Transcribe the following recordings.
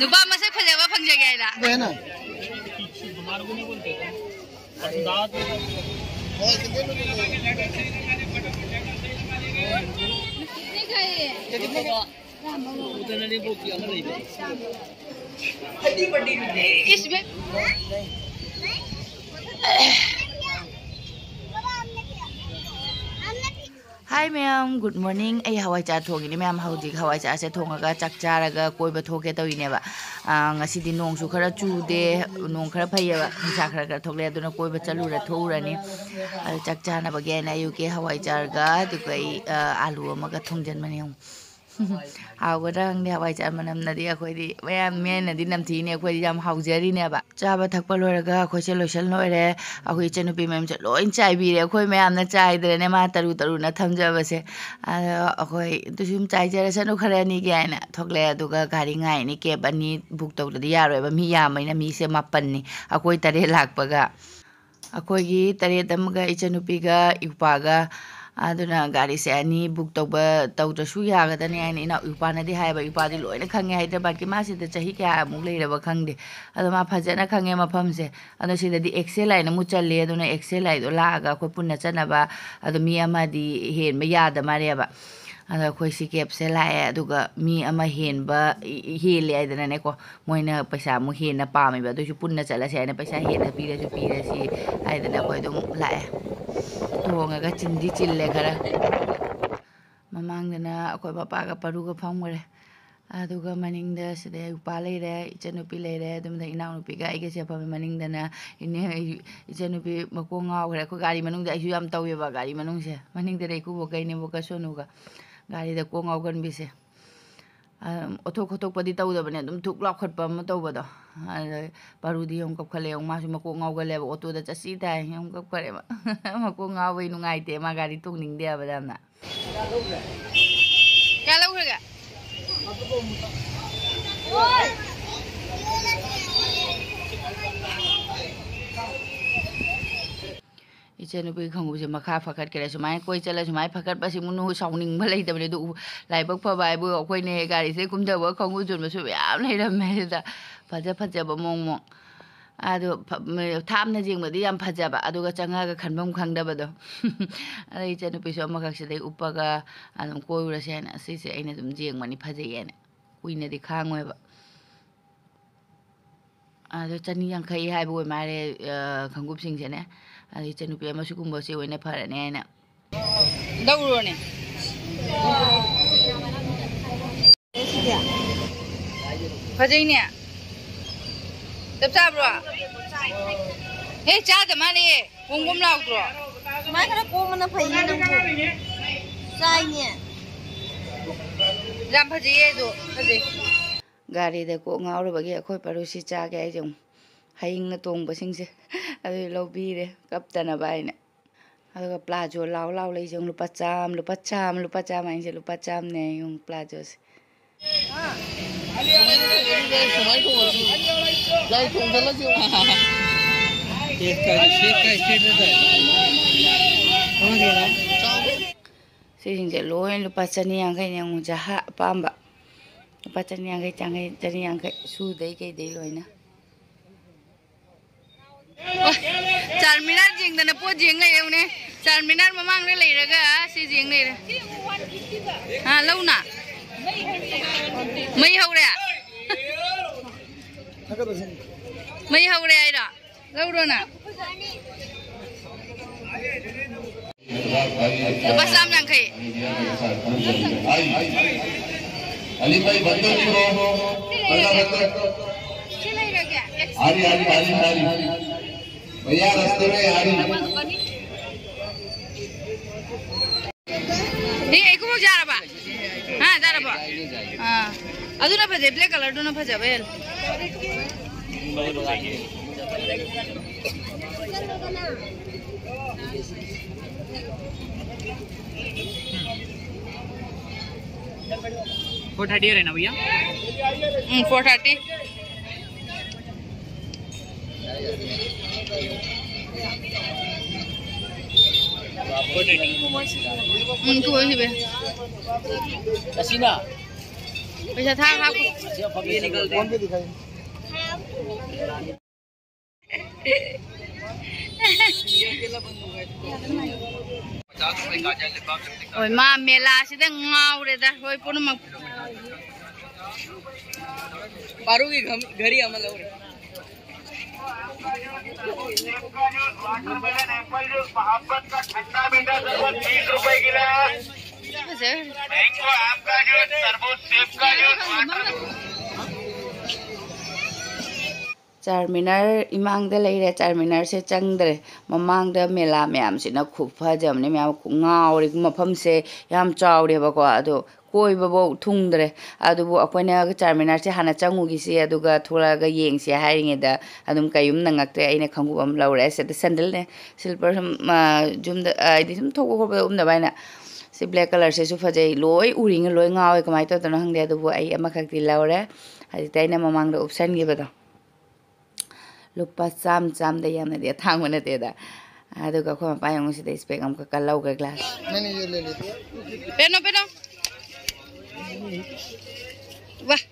नुपा मसे फजेबा फंगजे गैला है ना हमारे को नहीं बोलते दावत कितने खाए कितने का उतना नहीं बोल किया नहीं इसमें hi ma'am good morning I हवाई चार थोंगिनी मैम हौजिक हवाई चार से थोंगा चक चारगा कोइबा थोके तविनेबा ngasi di nong su khara chude nong khara phaiya nusa khara khara thokle aduna koiba chalura thourani chak chana ba ge na yuke hawai jar ga du kai alu amaga thongjan mani हाउगदंग ने हवाई चार मनम नदी अखोइदी ma'am main नदी नमथी ने अखोइदी जाम हाउजरी ने बा चाबा थकपा लोरगा अखोइसे lotion लोरे अखोइ चनुपी मैम से लोइन चाइबीरे अखोइ मैम न चाइदरे मा तरु तरु न थमजबसे अखोइ तुसिम चाइजरसनु खरानी गायना थोकले अदुगा गाड़ी गाइनी केब अनि बुक तौदि यारोयबा मी यामैना मी से मापन्नी अखोइ तरे लाकपगा अखोइगी तरे दमगा इचनुपीगा इपागा aduna gari se ani book tawdashu yagadani ani ina upanadi haiba upadi loina khange Hyderabad ki masi de chahi kya amuk leiraba khangde aduma phajana khange mafam se adu sidadi excel line mu challe aduna excel line do laga ko punna chanaba adu mi amadi hen ba yada mariaba ada khoi si kep se lae aduga mi ama hen ba hele aidana ne ko moina paisa mu hen na pami ba du punna chala se na paisa hen na pira si aidana ko dum lae thonga chindi chille khara mamangdana akoi papa ga paruga phangmare aduga maningda side upa leire ichanupi leire adumda inaunupi ga aige se phame maningdana ine ichanupi makong ngawre ko gari manungda ayu yam tawe ba gari manung se maningda re ku bo kaine bo ka sonuga gari da ko ngawgan bi se othok khotok padi tawdabane dum thuk lakhot pa ma tawbado parudi yom kap khale yom ma su mako ngawgale ba auto da chasi dai yom kap khare ma mako ngawai nungai te ma gari tung ning de ba damna kala urega इचनुपी खंगुसे मखा फकट करे सुमाय कोई चला सुमाय फकट पसी मुनु साउनिंग म लेदबने दु लाइबक फबाइबो अखोइने गाड़ी से कुमदब खंगु जुन सु याम लेरमे दा फजा फजब मोंग आदो थामना जिंगबदि याम फजब आदुगा चंगागा खनबम खंगदबदो अरे इचनुपी सो मखक से उप्पगा आदम कोइरसे हैन सिसे आइना दुम जिंगमनि फजैयने कुइने दि खांगोयबा आदो चनी यांखै हाइबो मारे खंगुप सिंगसेने अरे चनुपी अमा सुकुम्बो से ओइने फरने हैन दौरोने फजैने तब चाब्रो हे चा द माने कोंगम लाउद्रो माय खरा कोमना फैने नंगो चाइने जाम फजैये दो फजै गाड़ी दे को ngawrबगी अखोय परुसी चागे आइजों हाइंगना तोंगबसिंगसे अदु लौबीरे कप्तना बाइना अदुगा प्लाजो लाउ लाउ लेजों लुपा चाम आइसे लुपा चाम ने yung प्लाजो से सिंजे लोइन लुपा चनी यांगै ने yung jaha pamba लुपा चनी यांगै चांगै चनी यांगै सु दei के दei लोइना चारमीनार जिंगदना पो जिंग लेउने चारमीनार ममांग ने लेरगा सि जिंग लेर हां लौना मै हौरे मै हौरे आइरा लौरोना बस नाम नंखै अली भाई बंदो जी हो आरी भैया रास्ते में आरी ए एको जा रबा हां जा रबा हां अदुना फजे ब्लैक कलर दुना फजे बेल फोर 30 है ना भैया 430 Kasina पैसा था आप ये निकलते हैं ओए माँ मेला सिदा गाउरे दा होय पुनम पारू की घरी अमल हो रहा मोहब्बत का ठंडा मीठा सरबत 20 रुपए गिलास। मैंगो आपका जूस, तरबूज सेब का जूस। चारमीनार इमांग लेरे चारमीनार से चंद्रे ममांग मेला मैम से खूब फजमने मैम गावरे मफम से याम चावरेबको अदो कोईबबो थुंगद्रे अदुबो अखोइना चारमीनार से हाना चंगुगिसे अदुगा थोलागा येंगसे हाइरिङेदा अदुम कयुम नंगक्ते आइने खंगुबम लौरे से सैंडल ने सिल्वर जुमदा आइदि सुम थोको खोबे उमदबाइना से ब्लैक कलर से सु फजै लोय उरिङ लोय गावे कमाइ तदन हंगदे अदुबो आई अमखक्ति लौरे हजि ताइना ममांगदा ऑप्शनगिबदो लुपा चाम चाम दे यामना दे थांगो नतेदा अदुगा खोमा पायंग से स्पेक अमका कलौगा ग्लास नहीं ये ले लेते पेनो पेनो वाह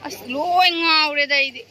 अस लोय गाउरे दा इदि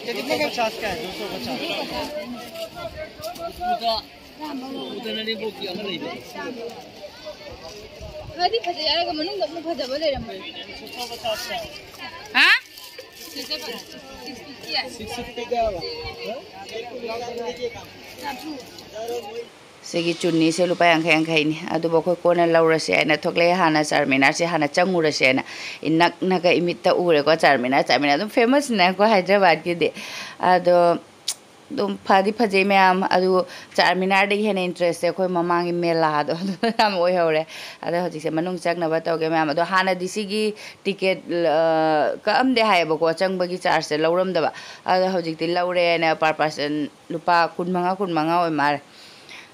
कितने का 50 का है 250 उतना नहीं बुक किया नहीं खदी फजे यार का मनु गम फजब ले रम 150 का हां 650 का सेगी चुन्नी से लुपा यांखै यांखैनि अदुबो खो कोना लौरसे आइना थोकले हाना चारमीनार से हाना चंगुरसे आइना इनक नका इमित्ता उरे को चारमीनार दम फेमस न को हैदराबाद की दे अदो दम फादी फजे मैम अदु चारमीनार दे हेने इंटरेस्ट है कोई ममांगी मेला अदो हम ओय हौरे अदो हजि से मनुंग चकनबा तौगे मैम अदो हाना दिसिगी टिकेट का अमदे हायबो को चंगबगी चार्ज से लौरमदबा अदो हजि ति लौरे ने पर पर्सन लुपा 15 ओय मार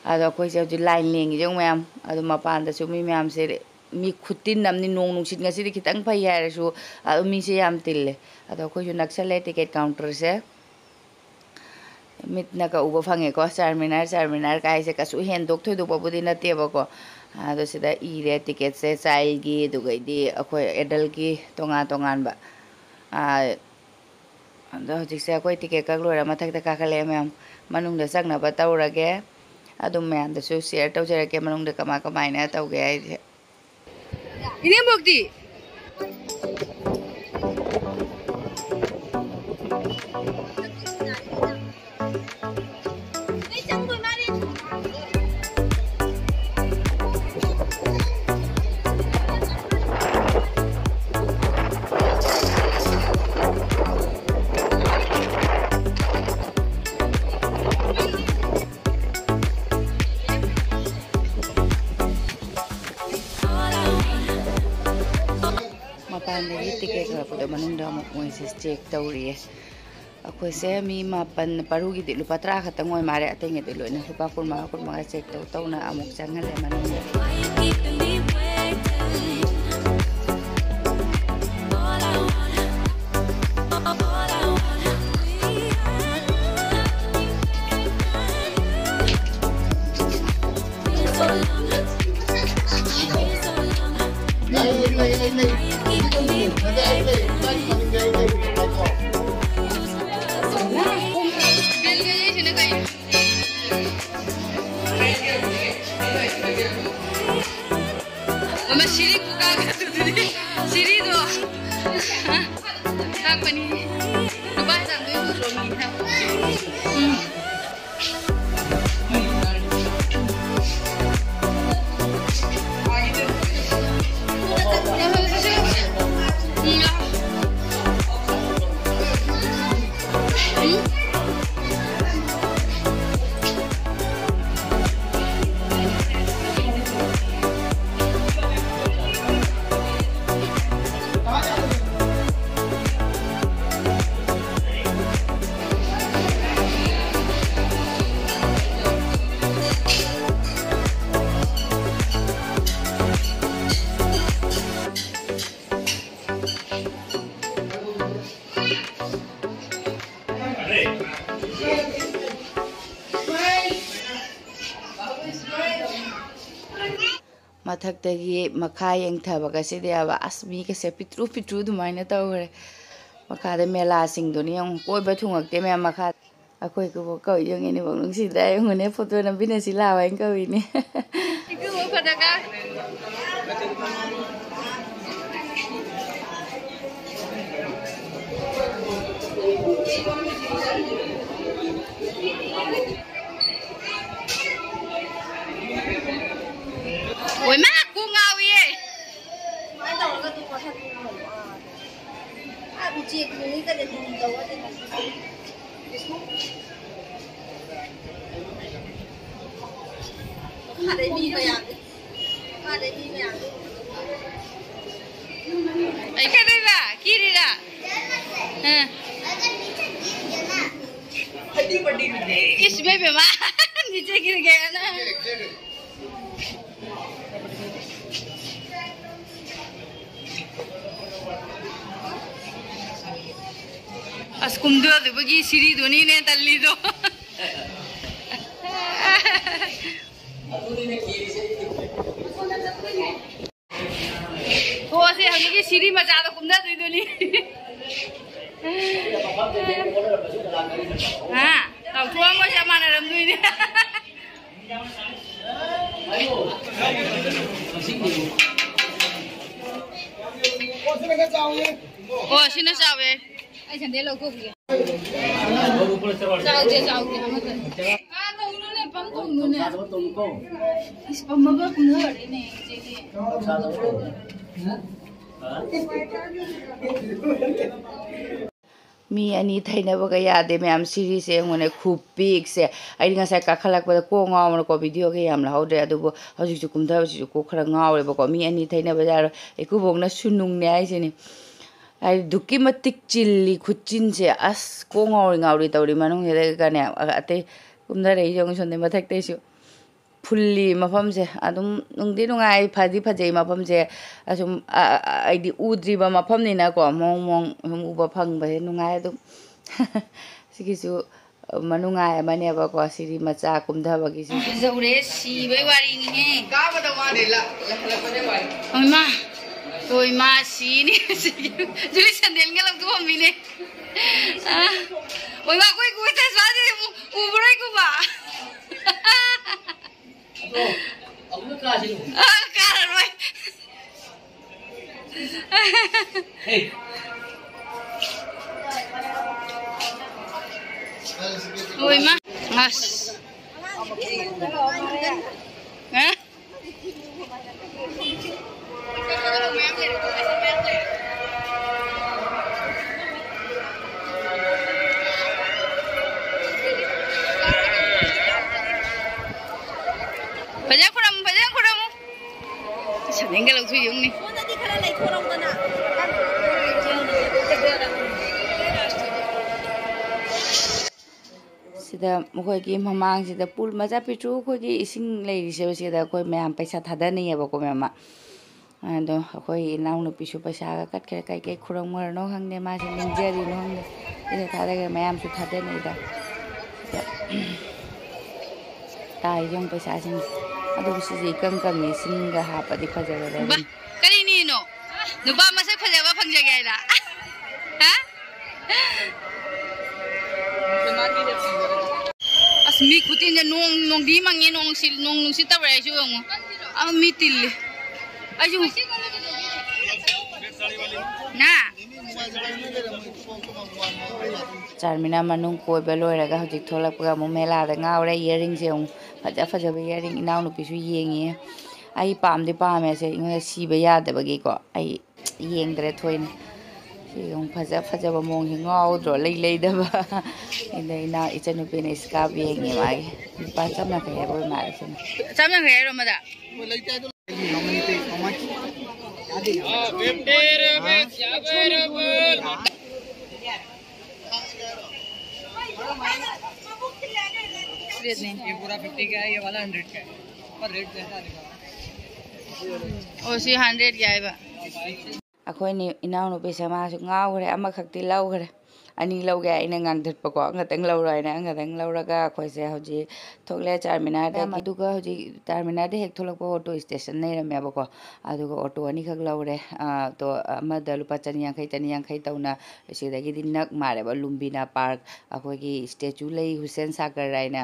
अदो कोइ से लाइन लेंगी जों मैम अदो मपान द सुमी मैम से मी खुतिन नमनी नोंग नुंसित ngasi खितंग फै हायरसु अदो मी से याम तिल्ले अदो कोइ नक्सले टिकेट काउंटर से मितना का उबो फंगे को चारमीनार का से कसु हेंदोक थोइदोबबुदि नतेबको अदो सिदा इरे टिकेट से चाइल्ड की दुगैदि अखोय एडल्ट की तोंगान बा अदो हजि से अखोय टिकेट का लोरा मथकता काखले मैम मनुंग द सकनबा तौरगे अदुम मैम दसु शेयर तौजरके मनुंग द कमा कमाइना तौगे आइ इने बोक्ति टिकेट खरपुद मनुंग मोइसे चेक तौरिए अखोय से मी मापन परुगी दि लुपा 30 खतंग ओय मारे अतेंगे दि लोइना लुपा 15 चेक तौना अमुक चंगले मनुंग Siri buka gitu deh, Siri tuh, apa nih? Lupa sampai itu romi. मथक्तगी मखा येंथबगसिदे असमी कसे पिट्रू पिट्रू दुमाइना तौरे मखाद मेला सिंगदुनी कोइबा थुंगक्ते मैम मखा अखोई को कौ यंगेनि बंग सिदा यंगने फोटो नबिना सिला वाइन कविनी इकु फटका Ôi má cô ngầu vậy. Mai đầu cái tụi nó thật ngầu à. Bị chiếc này cái để mình đầu ở đây. Mà đây bị mày à? Mà đây bị mày à? Ấy cái đây là, kia đi là. इसमें भी माँ नीचे गिर गया ना अस्कुम्दो दुबगी सिरी दोनी ने तल्ली दो तो ऐसे हम लोग की सिरी मचा दो कुम्दा दुई दोनी हाँ tàu thua mới sao mà làm gì đi ô xin nó sao vậy anh chẳng để lâu cô kìa sao kìa không có à tàu nó này bấm tàu nó này bấm mà bấm cũng hở đấy này मी अनि थैनबगा यादे ma'am series से ngone खूब pick से आई ngasai kakhalakpada ko ngawna ko video ke yam lahaude adubo hojik chu kumtha chu ko khara ngawre ba ko mi ani thainaba jar ekubongna sunung ne ai sini ai duki matik chilli khuchin se as ko ngawri tawri manung he ga ne ate kumda rei jong sonde mathak te su fulli mafam se adum nungdi nungai phadi phajei mafam se asum aidi udri ba mafam ni na ko mong uba phang ba nungai adum sigisu manungai mane ba ko siri macha kumdha ba gi si zaure si bai wari ni he का बता वाले ला पदे वाली oi ma si ni juli sandel ngalam tu mi ne oi ma koi ta swa de ubrai ku ba अब लोग कहाँ से कारण भाई oi ma mas hả Pajak kurang. Sering kalau tu yung ni. Kung nanti ka lang kurang ka na. sida mukoi ki mamang sida pul maja pichu ko ki ising lei se sida koi ma'am पैसा thada ni ba ko ma'am ado koi naung no pichu पैसा ga kat kai khurang mar no hang ne ma se ninjari no hang ida thada ga ma'am su thada ni da tai jong पैसा sing ado si kang ni sing ga ha pa di phaja ga Ba, kani ni no. Nuba masay phaja ba phang jagay la. Ha? Asmi khutin ja nong di mangi nong si ta rai ju ang. Am mi til. Aju. Na. Charmina manung koi ba loiraga hojik tholakpaga mu mela da ngawre earring se faja ba earring inaw nu pisu yengi ai pamde pame se inga si ba ya da bagi ko ai yengdre thoin si ong faja ba mong hi ngaw dro lei da ba ina ina ichanu pe ne scarf yengi mai pa chamna ka ya bo ma se Chamna kaya ro mada. ये पूरा 50 का है ये वाला 100 का है पर rate कैसा लिखा O si 100 kaya ba. ꯑꯩꯈꯣꯏꯅꯤ ꯏꯅꯥꯎꯅꯨꯄꯤꯁꯦ ꯃꯥꯁꯨ ꯉꯥꯎꯈ꯭ꯔꯦ ꯑꯃꯈꯛꯇꯤ ꯂꯧꯈ꯭ꯔꯦ ꯑꯅꯤ ꯂꯧꯒꯦ ꯑꯩꯅ ꯉꯥꯡꯊꯠꯄꯀꯣ ꯉꯥꯛꯇꯪ ꯂꯧꯔꯣ ꯍꯥꯏꯅ ꯉꯥꯛꯇꯪ ꯂꯧꯔꯒ ꯑꯩꯈꯣꯏꯁꯦ ꯍꯧꯖꯤꯛ ꯊꯣꯛꯂꯦ ꯆꯥꯔꯃꯤꯅꯥꯔꯗꯒꯤ ꯑꯗꯨꯒ ꯍꯧꯖꯤꯛ ꯆꯥꯔꯃꯤꯅꯥꯔꯗ ꯍꯦꯛ ꯊꯣꯛꯂꯛꯄ ꯑꯣꯇꯣ ꯁ꯭ꯇꯦꯁꯟ ꯂꯩꯔꯝꯃꯦꯕꯀꯣ ꯑꯗꯨꯒ ꯑꯣꯇꯣ ꯑꯅꯤꯈꯛ ꯂꯧꯔꯦ ꯑꯣꯇꯣ ꯑꯃꯗ ꯂꯨꯄꯥ 150 ꯇꯧꯅ ꯁꯤꯗꯒꯤꯗꯤ ꯅꯛ ꯃꯥꯜꯂꯦꯕ ꯂꯨꯝꯕꯤꯅꯥ ꯄꯥꯔꯛ ꯑꯩꯈꯣꯏꯒꯤ ꯁ꯭ꯇꯦꯆꯨ ꯂꯩ ꯍꯨꯁꯦꯟ ꯁꯥꯒꯔ ꯍꯥꯏꯅ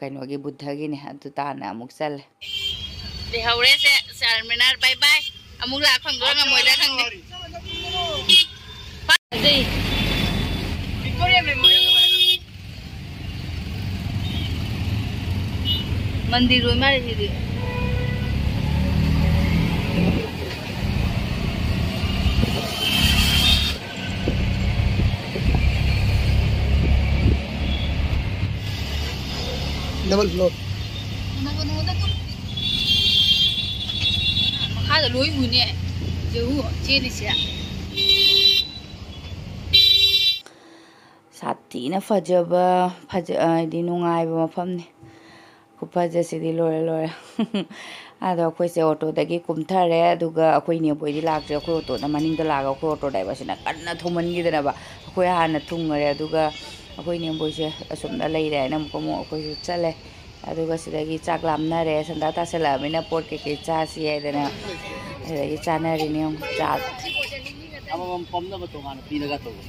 ꯀꯩꯅꯣꯒꯤ ꯕꯨද්ධꯒꯤꯅꯦ ꯑꯗꯨ ꯇꯥꯅ ꯑꯃꯨꯛ ꯆꯠꯂꯦ ꯂꯩꯍꯧꯔꯦꯁꯦ ꯆꯥꯔꯃꯤꯅꯥꯔ ꯕꯥꯏ ꯕꯥꯏ ꯑꯃꯨꯛ ꯂꯥꯛ ꯐꯪꯗꯣꯏꯔ ꯉꯝꯃꯣꯏꯗ꯭ꯔꯥ ꯈꯪꯗꯦ मंदिर रोई मारे दीदी डबल फ्लोर मखा लोई हुने जो चेलिसिया साथीना फजबा ꯍꯥꯏꯗꯤ ꯅꯨꯡꯉꯥꯏꯕ ꯃꯐꯝꯅꯤ ꯈꯨꯐꯖꯁꯤꯗꯤ ꯂꯣꯏꯔꯦ ꯂꯣꯏꯔꯦ ꯑꯗꯣ ꯑꯩꯈꯣꯏꯁꯦ ꯑꯣꯇꯣꯗꯒꯤ ꯀꯨꯝꯊꯔꯦ ꯑꯗꯨꯒ ꯑꯩꯈꯣꯏ ꯅꯦꯕꯣꯏꯗꯤ ꯂꯥꯛꯇ꯭ꯔꯦ ꯑꯩꯈꯣꯏ ꯑꯣꯇꯣꯗ ꯃꯅꯤꯡꯗ ꯂꯥꯛꯑꯒ ꯑꯩꯈꯣꯏ ꯑꯣꯇꯣ ꯗ꯭ꯔꯥꯏꯚꯔꯁꯤꯅ ꯀꯟꯅ ꯊꯧꯃꯟꯈꯤꯗꯅꯕ ꯑꯩꯈꯣꯏ ꯍꯥꯟꯅ ꯊꯨꯡꯉꯔꯦ ꯑꯗꯨꯒ ꯑꯩꯈꯣꯏ ꯅꯦꯕꯣꯏꯁꯦ ꯑꯁꯨꯝꯅ ꯂꯩꯔꯦ ꯍꯥꯏꯅ ꯑꯃꯨꯛ ꯑꯩꯈꯣꯏꯁꯨ ꯆꯠꯂꯦ ꯑꯗꯨꯒ ꯁꯤꯗꯒꯤ ꯆꯥꯛ ꯂꯥꯝꯅꯔꯦ ꯁꯟꯗꯥ ꯇꯥꯁꯜꯂꯛꯑꯕꯅꯤꯅ ꯄꯣꯠ ꯀꯩꯀꯩ ꯆꯥꯁꯤ ꯍꯥꯏꯗꯅ ꯑꯗꯨꯗꯒꯤ ꯆꯥꯅꯔꯤꯅꯦ ꯆꯥ ꯑꯃꯃꯝ ꯄꯝꯅꯕ ꯇꯣꯉꯥꯟꯅ ꯄꯤꯔꯒ ꯇꯧꯕ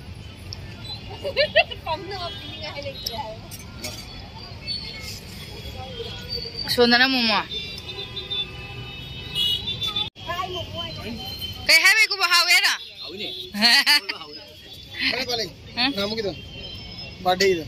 सोना मोमो कई है को बहावे ना అవునే अरे बोले नाम किधर बर्थडे इधर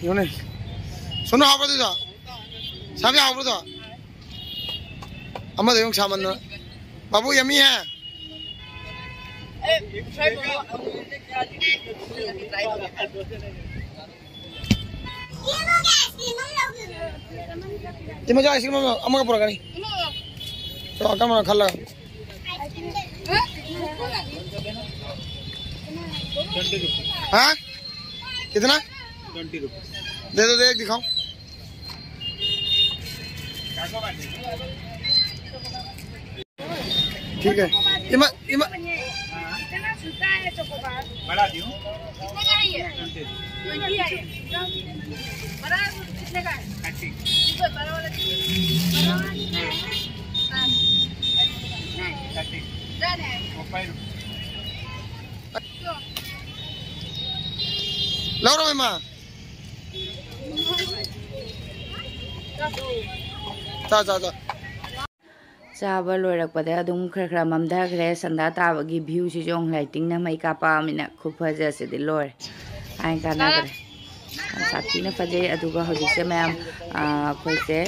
योने सुनो हावर दे जा सामने हावर दो अम्मा देखो सामान ना बाबू यमी है ये मजा आइसक्रीम अम्मा का पूरा करी तो आका मना खा ला हाँ कितना 20 रुपए दे दो दे एक दिखाओ ठीक है इमा इमा बड़ा दियो कितने का है ये 20 है बड़ा कितने का है 30 बड़ा वाला बड़ा वाला नहीं डन है 5 रुपए लो रो इमा चा चा चा चाबा लोरकपदे अदुम खर खर ममधाग्रे संदा ताबगी व्यू सि जों लाइटिंग ना मै कापामिना खुफजसिदि लोर आइ कानाग्रे साथीना फजे अदुगा हजिसे मैम खोइसे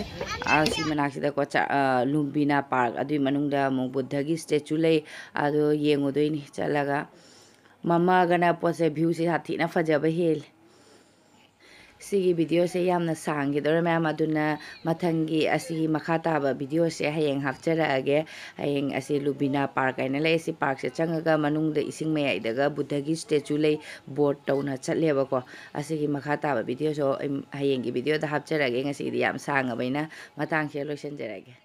सि मनाक्सिदा को लुम्बिना पार्क अदुइ मनुंगदा मु बुद्धगी स्टैचू लै अदु येंगोदोइनि चलगा ममागना पोसे व्यू सि साथीना फजबा हेल सिगी वीडियो से यामना सांगिदोर मैम अदुना मथंगी असि मखा ताबा वीडियो से हयेंग हापचरागे हयेंग असि लुबिना पार्क आइना लै सि पार्क से चंगगा मनुंगदा इसिंग मयाइदगा बुद्धगी स्टैचू लै बोर्ड तौना चलेबको असि मखा ताबा वीडियो सो हयेंगी वीडियो दा हापचरागे ngasi di yam sangabena matang se loisenjaraगे